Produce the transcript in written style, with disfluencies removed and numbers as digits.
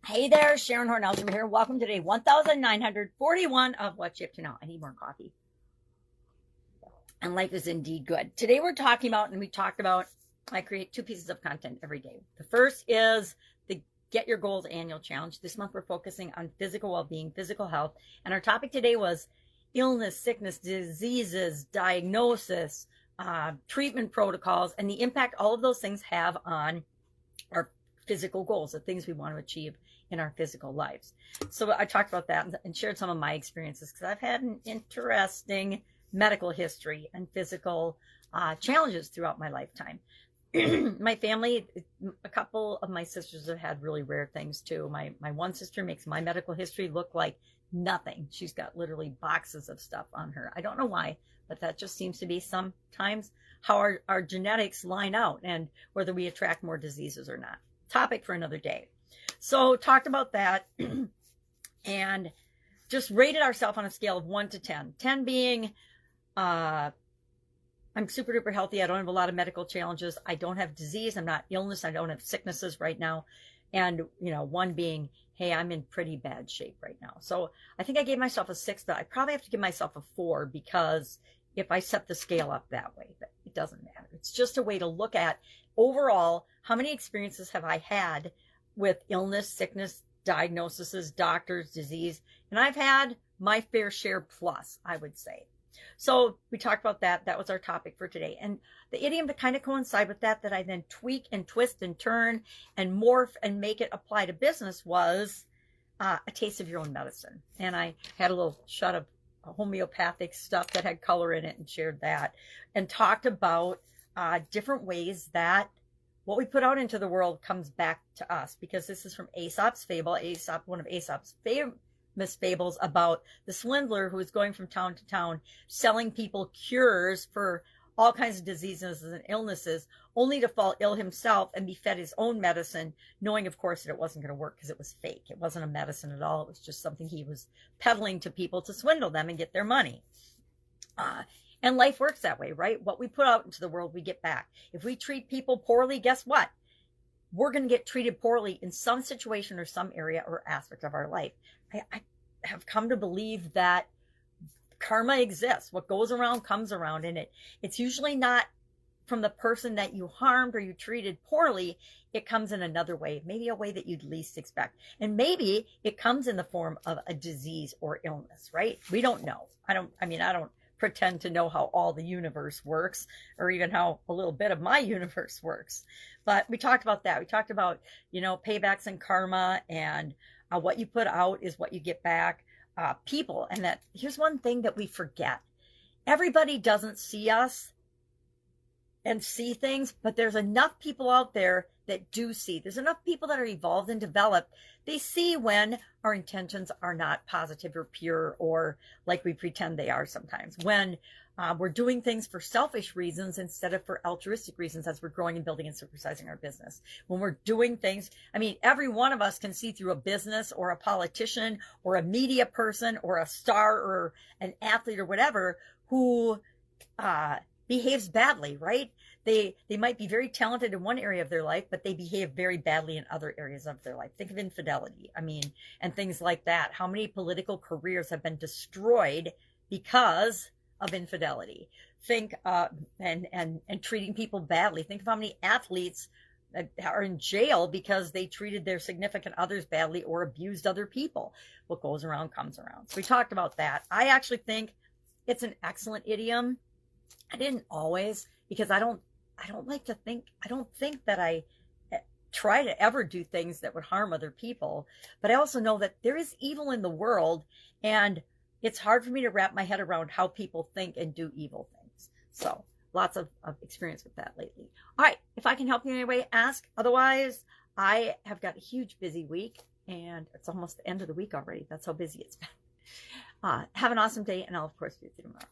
Hey there, Sharon Horne-Ellstrom here. Welcome to day 1941 of What You Have to Know. I need more coffee. And life is indeed good. Today we're talking about, and we talked about, I create 2 pieces of content every day. The first is the Get Your Goals Annual Challenge. This month we're focusing on physical well-being, physical health. And our topic today was illness, sickness, diseases, diagnosis, treatment protocols, and the impact all of those things have on our physical goals, the things we want to achieve in our physical lives. So I talked about that and shared some of my experiences because I've had an interesting medical history and physical challenges throughout my lifetime. My family, a couple of my sisters have had really rare things too. My one sister makes my medical history look like nothing. She's got literally boxes of stuff on her. I don't know why, but that just seems to be sometimes how our genetics line out and whether we attract more diseases or not. Topic for another day. So talked about that and just rated ourselves on a scale of 1 to 10. 10 being I'm super duper healthy. I don't have a lot of medical challenges. I don't have disease. I'm not illness. I don't have sicknesses right now. And 1 being, hey, I'm in pretty bad shape right now. So I think I gave myself a 6, but I probably have to give myself a 4 because if I set the scale up that way, but it doesn't matter. It's just a way to look at overall, how many experiences have I had with illness, sickness, diagnoses, doctors, disease? And I've had my fair share plus, I would say. So we talked about that. That was our topic for today. And the idiom to kind of coincide with that I then tweak and twist and turn and morph and make it apply to business was a taste of your own medicine. And I had a little shot of homeopathic stuff that had color in it and shared that and talked about different ways that what we put out into the world comes back to us, because this is from Aesop's fable. One of Aesop's famous fables about the swindler who was going from town to town selling people cures for all kinds of diseases and illnesses, only to fall ill himself and be fed his own medicine, knowing, of course, that it wasn't going to work because it was fake. It wasn't a medicine at all. It was just something he was peddling to people to swindle them and get their money. And life works that way, right? What we put out into the world, we get back. If we treat people poorly, guess what? We're going to get treated poorly in some situation or some area or aspect of our life. I have come to believe that karma exists. What goes around comes around, and it's usually not from the person that you harmed or you treated poorly. It comes in another way, maybe a way that you'd least expect. And maybe it comes in the form of a disease or illness, right? We don't know. I don't pretend to know how all the universe works, or even how a little bit of my universe works. But we talked about that. We talked about, paybacks and karma, and what you put out is what you get back. People, and that here's one thing that we forget. Everybody doesn't see us and see things, but there's enough people out there that do see. There's enough people that are evolved and developed. They see when our intentions are not positive or pure, or like we pretend they are sometimes. When we're doing things for selfish reasons instead of for altruistic reasons as we're growing and building and supersizing our business. When we're doing things, every one of us can see through a business or a politician or a media person or a star or an athlete or whatever who behaves badly, right? They might be very talented in one area of their life, but they behave very badly in other areas of their life. Think of infidelity, and things like that. How many political careers have been destroyed because of infidelity? Think and treating people badly. Think of how many athletes are in jail because they treated their significant others badly or abused other people. What goes around comes around. So we talked about that. I actually think it's an excellent idiom. I didn't always, because I don't think that I try to ever do things that would harm other people. But I also know that there is evil in the world, and it's hard for me to wrap my head around how people think and do evil things. So lots of experience with that lately. All right, if I can help you in any way, ask. Otherwise, I have got a huge busy week, and it's almost the end of the week already. That's how busy it's been. Have an awesome day, and I'll, of course, see you tomorrow.